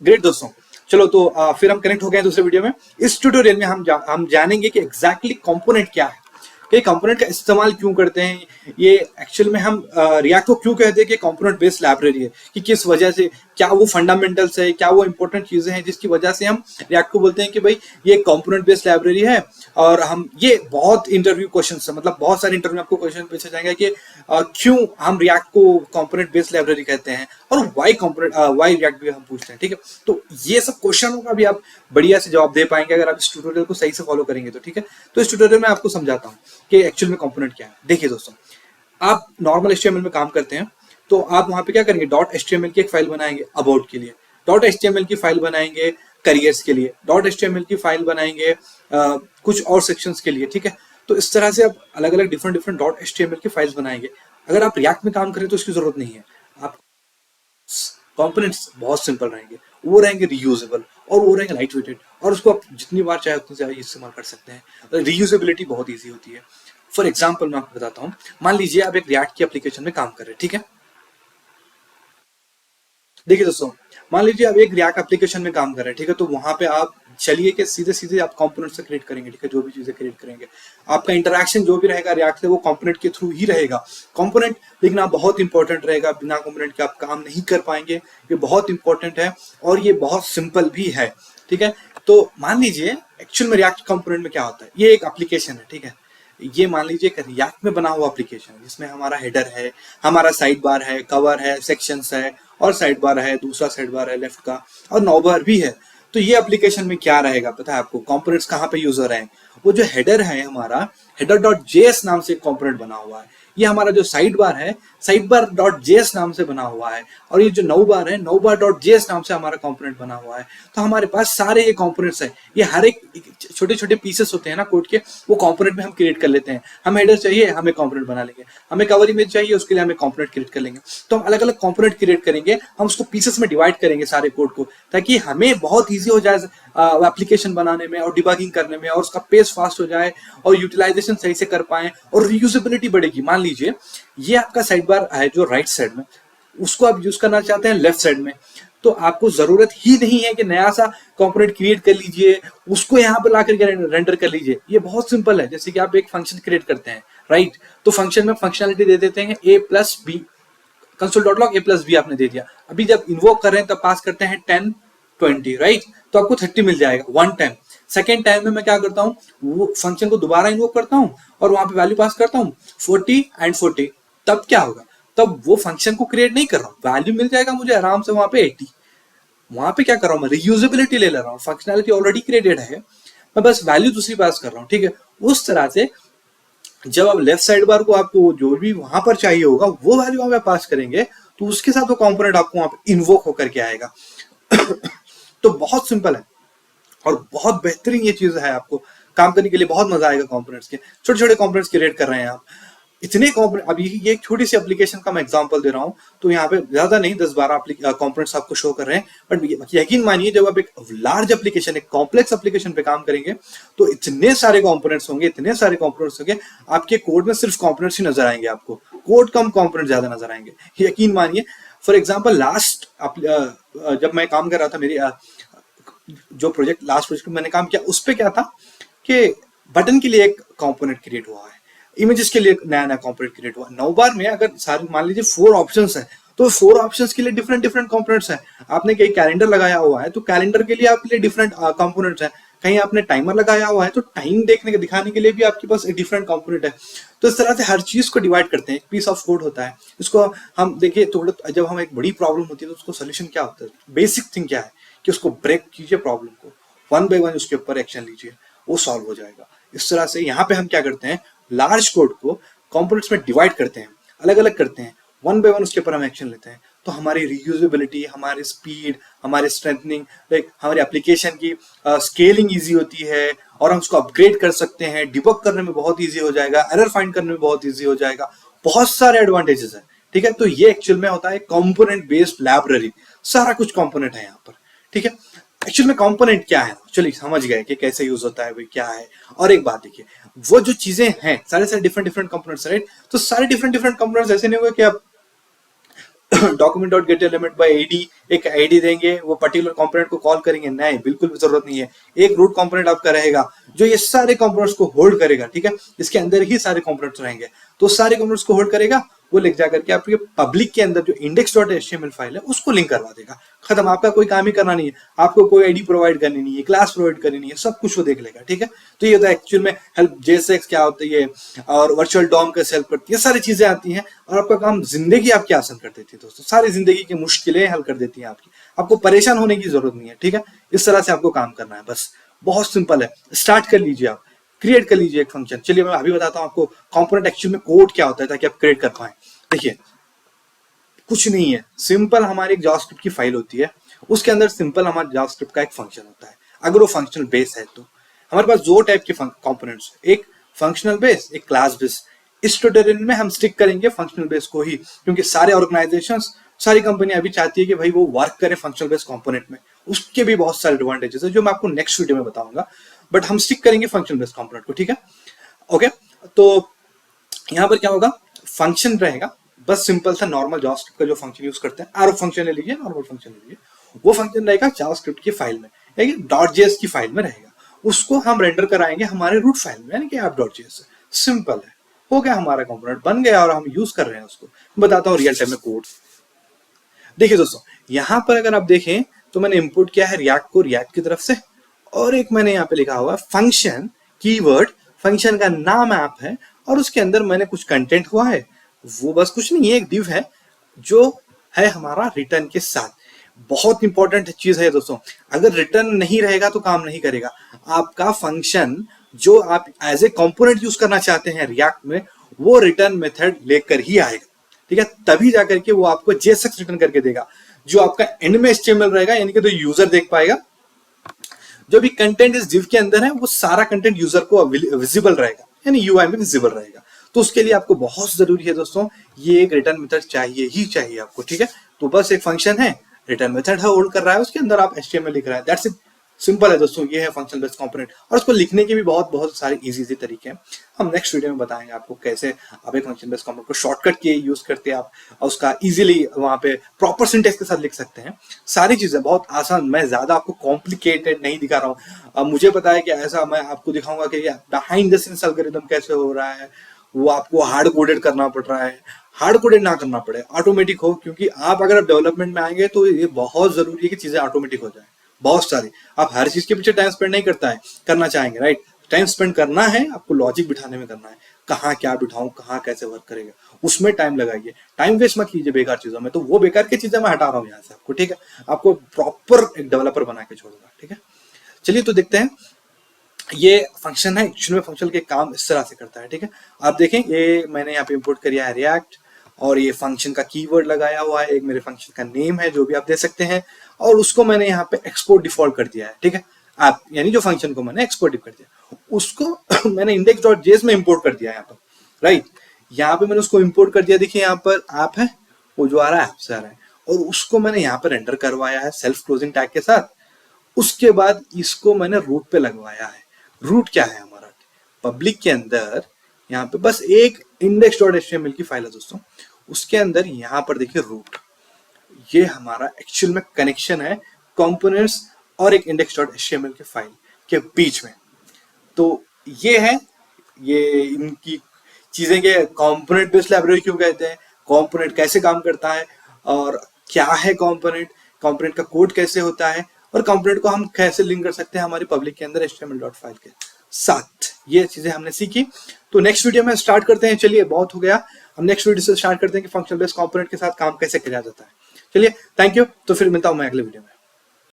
Great दोस्तों, चलो तो फिर हम कनेक्ट हो गए हैं दूसरे वीडियो में। इस ट्यूटोरियल में हम जानेंगे कि एग्जैक्टली कंपोनेंट क्या है, कि कंपोनेंट का इस्तेमाल क्यों करते हैं, ये एक्चुअल में हम रिएक्ट को क्यों कहते हैं कि कंपोनेंट बेस्ड लाइब्रेरी है, कि किस वजह से, क्या वो फंडामेंटल्स है, क्या वो इंपॉर्टेंट चीजें हैं जिसकी वजह से हम रिएक्ट को बोलते हैं कि भाई ये कंपोनेंट बेस्ड लाइब्रेरी है। और हम ये बहुत इंटरव्यू क्वेश्चन है, मतलब बहुत सारे इंटरव्यू में आपको क्वेश्चन पूछे जाएंगे कि क्यों हम रिएक्ट को कंपोनेंट बेस्ड लाइब्रेरी कहते हैं, और वाई रिएक्ट भी हम पूछते हैं। ठीक है, तो ये सब क्वेश्चनों का भी आप बढ़िया से जवाब दे पाएंगे अगर आप इस ट्यूटोरियल को सही से फॉलो करेंगे तो। ठीक है, तो इस ट्यूटोरियल में आपको समझाता हूँ कि एक्चुअल में कंपोनेंट क्या है। देखिए दोस्तों, आप नॉर्मल एचटीएमएल में काम करते हैं तो आप वहां पे क्या करेंगे, डॉट एचटीएमएल की एक फाइल बनाएंगे अबाउट के लिए, डॉट एचटीएमएल की फाइल बनाएंगे करियर्स के लिए, डॉट एचटीएमएल की फाइल बनाएंगे कुछ और सेक्शंस के लिए। ठीक है, तो इस तरह से आप अलग अलग डिफरेंट डिफरेंट डॉट एचटीएमएल की फाइल्स बनाएंगे। अगर आप रिएक्ट में काम करें तो इसकी जरूरत नहीं है। आप कंपोनेंट्स बहुत सिंपल रहेंगे, वो रहेंगे रीयूजेबल और वो रहेंगे लाइट वेटेड, और उसको आप जितनी बार चाहे उतनी ज्यादा इस्तेमाल कर सकते हैं। रीयूजेबिलिटी बहुत ईजी होती है। फॉर एग्जाम्पल मैं आपको बताता हूँ, मान लीजिए आप एक रिएक्ट की एप्लीकेशन में काम कर रहे हैं। ठीक है, देखिए दोस्तों, मान लीजिए आप एक रिएक्ट एप्लीकेशन में काम कर रहे हैं। ठीक है, तो वहां पे आप चलिए कि सीधे सीधे आप कंपोनेंट से क्रिएट करेंगे। ठीक है, जो भी चीजें क्रिएट करेंगे, आपका इंटरेक्शन जो भी रहेगा रिएक्ट से वो कंपोनेंट के थ्रू ही रहेगा। कंपोनेंट लिखना बहुत इंपॉर्टेंट रहेगा, बिना कंपोनेंट के आप काम नहीं कर पाएंगे। ये बहुत इंपॉर्टेंट है और ये बहुत सिंपल भी है। ठीक है, तो मान लीजिए एक्चुअल में रिएक्ट कंपोनेंट में क्या होता है, ये एक एप्लीकेशन है। ठीक है, ये मान लीजिए एक रिएक्ट में बना हुआ एप्लीकेशन है जिसमें हमारा हेडर है, हमारा साइड बार है, कवर है, सेक्शंस है, और साइड बार है, दूसरा साइड बार है लेफ्ट का, और नौ बार भी है। तो ये एप्लीकेशन में क्या रहेगा पता है आपको, कंपोनेंट्स कहाँ पे यूज हो रहे हैं। वो जो हेडर है हमारा, हेडर डॉट जेएस नाम से एक कंपोनेंट बना हुआ है। ये हमारा जो साइड बार है, साइड बार डॉट जेएस नाम से बना हुआ है। और ये जो नौ बार है, नौ बार डॉट जेएस नाम से हमारा कंपोनेंट बना हुआ है। तो हमारे पास सारे ये कंपोनेंट्स है, ये हर एक छोटे छोटे पीसेस होते हैं ना कोड के, वो कंपोनेंट में हम क्रिएट कर लेते हैं। हमें हेडर चाहिए, हमें कंपोनेंट बना लेंगे। हमें कवर इमेज चाहिए, उसके लिए हमें कंपोनेंट क्रिएट कर लेंगे। तो हम अलग अलग कंपोनेंट क्रिएट करेंगे, हम उसको पीसेस में डिवाइड करेंगे सारे कोड को, ताकि हमें बहुत ईजी हो जाए एप्लीकेशन बनाने में और डिबगिंग करने में, और उसका पेस फास्ट हो जाए और यूटिलाइजेशन सही से कर पाए और रीयूजेबिलिटी बढ़ेगी। मान लीजिए ये आपका साइड बार है जो राइट साइड में, उसको आप यूज करना चाहते हैं लेफ्ट साइड में, तो आपको जरूरत ही नहीं है कि नया सा कंपोनेंट क्रिएट कर लीजिए, उसको यहाँ पर लाकर रेंडर कर लीजिए। ये बहुत सिंपल है। जैसे कि आप एक फंक्शन क्रिएट करते हैं, राइट, तो फंक्शन में फंक्शनलिटी दे देते हैं a plus B, console dot log a plus B आपने दे दिया। अभी जब इन्वोक कर रहे हैं तब पास करते हैं 10 20, राइट, तो आपको 30 मिल जाएगा वन टाइम। सेकेंड टाइम में मैं क्या करता हूँ, वो फंक्शन को दोबारा इन्वोक करता हूँ और वहां पे वैल्यू पास करता हूँ 40 एंड 40। तब क्या होगा, तब वो फंक्शन को क्रिएट नहीं कर रहा हूँ, वैल्यू मिल जाएगा मुझे आराम से वहां पे 80। वहां पे क्या कर रहा हूँ, मैं रीयूजेबिलिटी ले रहा हूँ, फंक्शनैलिटी ऑलरेडी क्रिएटेड है, मैं बस वैल्यू दूसरी पास कर रहा हूँ। ठीक है, उस तरह से जब आप लेफ्ट साइड बार को आपको जो भी वहां पर चाहिए होगा वो वैल्यू वहां पे पास करेंगे, तो उसके साथ वो कंपोनेंट आपको वहां पे इन्वोक होकर के आएगा। तो बहुत सिंपल है और बहुत बेहतरीन ये चीज है, आपको काम करने के लिए बहुत मजा आएगा। कंपोनेंट्स के छोटे छोटे कंपोनेंट्स क्रिएट कर रहे हैं आप, इतने कंपोनेंट। अब ये एक छोटी सी एप्लीकेशन का मैं एग्जांपल दे रहा हूँ, तो यहाँ पे ज्यादा नहीं 10-12 कंपोनेंट्स आपको शो कर रहे हैं। बट यकीन मानिए जब आप एक लार्ज एप्लीकेशन, एक कॉम्प्लेक्स एप्लीकेशन पे काम करेंगे तो इतने सारे कंपोनेंट्स होंगे, इतने सारे कंपोनेंट्स होंगे, आपके कोड में सिर्फ कंपोनेंट्स ही नजर आएंगे, आपको कोड कम कंपोनेंट ज्यादा नजर आएंगे, यकीन मानिए। फॉर एग्जाम्पल लास्ट जब मैं काम कर रहा था, मेरी जो प्रोजेक्ट लास्ट प्रोजेक्ट में मैंने काम किया, उस पर क्या था कि बटन के लिए एक कंपोनेंट क्रिएट हुआ है, इमेजेस के लिए नया नया कंपोनेंट क्रिएट हुआ। 9 बार में अगर सारे मान लीजिए 4 ऑप्शंस है, तो 4 ऑप्शंस के लिए डिफरेंट डिफरेंट कंपोनेंट्स है। आपने कहीं कैलेंडर लगाया हुआ है तो कैलेंडर के लिए आपके लिए डिफरेंट कंपोनेंट्स है। कहीं आपने टाइमर लगाया हुआ है तो टाइम देखने के दिखाने के लिए भी आपके पास एक डिफरेंट कंपोनेंट है। तो इस तरह से हर चीज को डिवाइड करते हैं, एक पीस ऑफ कोड होता है। इसको हम देखिए, थोड़ा जब हम एक बड़ी प्रॉब्लम होती है तो उसको सोल्यूशन क्या होता है, बेसिक थिंग क्या है कि उसको ब्रेक कीजिए, प्रॉब्लम को वन बाय वन उसके ऊपर एक्शन लीजिए, वो सॉल्व हो जाएगा। इस तरह से यहाँ पे हम क्या करते हैं, लार्ज कोड को कंपोनेंट्स में डिवाइड करते हैं, अलग अलग करते हैं, वन बाय वन उसके ऊपर हम एक्शन लेते हैं। तो हमारी रीयूजेबिलिटी, हमारी स्पीड, हमारी स्ट्रेंथनिंग, लाइक हमारी एप्लीकेशन की स्केलिंग इजी होती है, और हम उसको अपग्रेड कर सकते हैं, डिबग करने में बहुत इजी हो जाएगा, एरर फाइंड करने में बहुत इजी हो जाएगा, बहुत सारे एडवांटेजेस है। ठीक है, तो ये एक्चुअल में होता है कंपोनेंट बेस्ड लाइब्रेरी, सारा कुछ कंपोनेंट है यहाँ पर। ठीक है, एक्चुअल में कंपोनेंट क्या है, चलिए समझ गए कि कैसे यूज होता है, भाई क्या है। और एक बात देखिए, वो जो चीजें हैं सारे सारे डिफरेंट डिफरेंट कंपोनेंट्स, राइट, तो सारे डिफरेंट डिफरेंट कंपोनेंट्स ऐसे नहीं होंगे कि आप document dot gate element by ID, एक आईडी देंगे, वो पर्टिकुलर कंपोनेंट को कॉल करेंगे, नहीं, बिल्कुल भी जरूरत नहीं है। एक रूट कंपोनेंट आपका रहेगा जो ये सारे कंपोनेंट्स को होल्ड करेगा, ठीक है, इसके अंदर ही सारे कंपोनेंट्स रहेंगे, तो सारे कंपोनेंट्स को होल्ड करेगा, वो लिख जाकर के आपके पब्लिक के अंदर जो index.html फाइल है उसको लिंक करवा देगा। खत्म, आपका कोई काम ही करना नहीं है, आपको कोई आईडी प्रोवाइड करनी नहीं है, क्लास प्रोवाइड करनी नहीं है, सब कुछ वो देख लेगा, ठीक है। तो ये होता है एक्चुअल में हेल्प, जेएसएक्स क्या होता है ये, और वर्चुअल डॉम कैसे हेल्प करती है, सारी चीजें आती हैं और आपका काम, जिंदगी आपकी आसान कर देती है दोस्तों, सारी जिंदगी की मुश्किलें हल कर देती है आपकी, आपको परेशान होने की जरूरत नहीं है, ठीक है। इस तरह से आपको काम करना है, बस बहुत सिंपल है। स्टार्ट कर लीजिए, आप क्रिएट कर लीजिए एक फंक्शन। चलिए मैं अभी बताता हूँ आपको कंपोनेंट एक्चुअल में कोड क्या होता है ताकि आप क्रिएट कर पाए। देखिए कुछ नहीं है, सिंपल हमारी एक जावास्क्रिप्ट की फाइल होती है, उसके अंदर सिंपल हमारा जावास्क्रिप्ट का एक फंक्शन होता है। अगर वो फंक्शनल बेस है तो हमारे पास दो टाइप के कंपोनेंट्स, एक फंक्शनल बेस, एक क्लास बेस। इस ट्यूटोरियल में हम स्टिक करेंगे फंक्शनल बेस को ही, क्योंकि सारे ऑर्गेनाइजेशंस, सारी कंपनियां अभी चाहती है कि भाई वो वर्क करे फंक्शनल बेस कंपोनेंट में, उसके भी बहुत सारे एडवांटेजेस है जो मैं आपको नेक्स्ट वीडियो में बताऊंगा, बट हम स्टिक करेंगे फंक्शनल बेस कंपोनेंट को, ठीक है। ओके, तो यहाँ पर क्या होगा, फंक्शन रहेगा, बस सिंपल सा नॉर्मल जावास्क्रिप्ट का जो फंक्शन यूज करते हैं, आरओ फंक्शन ले लीजिए, नॉर्मल फंक्शन ले लीजिए, वो फंक्शन रहेगा जावास्क्रिप्ट की फाइल में, .js की फाइल में रहेगा, उसको हम रेंडर कराएंगे हमारे रूट फाइल में, यानी कि app.js। सिंपल है, हो गया, हमारा कंपोनेंट बन गया और हम यूज कर रहे हैं उसको। बताता हूँ रियल टाइम में कोड। देखिए दोस्तों, यहाँ पर अगर आप देखें तो मैंने इंपोर्ट किया है रिएक्ट को रिएक्ट की तरफ से, और एक मैंने यहाँ पे लिखा हुआ फंक्शन कीवर्ड, फंक्शन का नाम ऐप है, और उसके अंदर मैंने कुछ कंटेंट हुआ है, वो बस कुछ नहीं है, एक div है जो है हमारा रिटर्न के साथ। बहुत इंपॉर्टेंट चीज है दोस्तों, अगर रिटर्न नहीं रहेगा तो काम नहीं करेगा। आपका फंक्शन जो आप एज ए कंपोनेंट यूज करना चाहते हैं रिएक्ट में, वो रिटर्न मेथड लेकर ही आएगा, ठीक है, तभी जाकर के वो आपको JSX रिटर्न करके देगा, जो आपका एंड में HTML रहेगा, यानी कि तो यूजर देख पाएगा। जो भी कंटेंट इस div के अंदर है वो सारा कंटेंट यूजर को विजिबल रहेगा, यानी UI में विजिबल रहेगा। तो उसके लिए आपको बहुत जरूरी है दोस्तों, ये एक रिटर्न मेथड चाहिए ही चाहिए आपको, ठीक है। तो बस एक फंक्शन है, रिटर्न मेथड है, होल्ड कर रहा है, उसके अंदर आप HTML लिख रहा है, दैट्स इट, सिंपल है दोस्तों, ये है फंक्शनल बेस्ड कंपोनेंट। और उसको लिखने के भी बहुत बहुत सारे इजी तरीके हैं, हम नेक्स्ट वीडियो में बताएंगे आपको कैसे आप एक फंक्शन बेस्ड कंपोनेंट को शॉर्टकट के यूज करते आप उसका इजीली वहां पे प्रॉपर सिंटेक्स के साथ लिख सकते हैं। सारी चीजें बहुत आसान, मैं ज्यादा आपको कॉम्प्लिकेटेड नहीं दिखा रहा हूँ। मुझे पता है कि ऐसा मैं आपको दिखाऊंगा कि बिहाइंड द सीन्स एल्गोरिथम कैसे हो रहा है, वो आपको हार्ड कोडेड करना पड़ रहा है, हार्ड कोडेड ना करना पड़े, ऑटोमेटिक हो, क्योंकि आप अगर डेवलपमेंट में आएंगे तो ये बहुत जरूरी है कि चीजें ऑटोमेटिक हो जाए। बहुत सारी, आप हर चीज के पीछे टाइम स्पेंड नहीं करना चाहेंगे, राइट। टाइम स्पेंड करना है, आपको लॉजिक बिठाने में करना है, कहाँ क्या बिठाऊं, कहाँ कैसे वर्क करेगा, उसमें टाइम लगाइए, टाइम वेस्ट मत कीजिए बेकार चीजों में। तो वो बेकार की चीजें मैं हटा रहा हूँ यहाँ से आपको, ठीक है, आपको प्रॉपर एक डेवलपर बना के छोड़ूंगा, ठीक है। चलिए तो देखते हैं, ये फंक्शन है, एक्चुअल में फंक्शन के काम इस तरह से करता है, ठीक है। आप देखें, ये मैंने यहाँ पे इंपोर्ट किया है रिएक्ट, और ये फंक्शन का कीवर्ड लगाया हुआ है, एक मेरे फंक्शन का नेम है जो भी आप दे सकते हैं, और उसको मैंने यहाँ पे एक्सपोर्ट डिफॉल्ट कर दिया है, ठीक है। आप यानी जो फंक्शन को मैंने एक्सपोर्ट कर दिया, उसको मैंने index.js में इंपोर्ट कर दिया यहाँ पर, राइट। यहाँ पे मैंने उसको इंपोर्ट कर दिया, देखिए यहाँ पर ऐप है, वो जो आ रहा है ऐप से आ रहा है, और उसको मैंने यहाँ पर रेंडर करवाया है सेल्फ क्लोजिंग टैग के साथ। उसके बाद इसको मैंने रूट पे लगवाया है। रूट क्या है हमारा, पब्लिक के अंदर यहाँ पे बस एक index.html की फाइल है दोस्तों, उसके अंदर यहाँ पर देखिए रूट, ये हमारा एक्चुअल में कनेक्शन है कंपोनेंट्स और एक index.html के फाइल के बीच में। तो ये है, ये इनकी चीजें के कंपोनेंट बेस्ड लाइब्रेरी क्यों कहते हैं, कंपोनेंट कैसे काम करता है, और क्या है कंपोनेंट, कंपोनेंट का कोड कैसे होता है, और कंपोनेंट को हम कैसे लिंक कर सकते हैं हमारी पब्लिक के अंदर HTML फाइल के साथ। ये चीजें हमने सीखी। तो नेक्स्ट वीडियो में स्टार्ट करते हैं। चलिए बहुत हो गया, हम नेक्स्ट वीडियो से स्टार्ट करते हैं कि फंक्शनल बेस्ड कंपोनेंट के साथ काम कैसे किया जाता है। चलिए, थैंक यू। तो फिर मिलता हूं मैं अगले वीडियो में।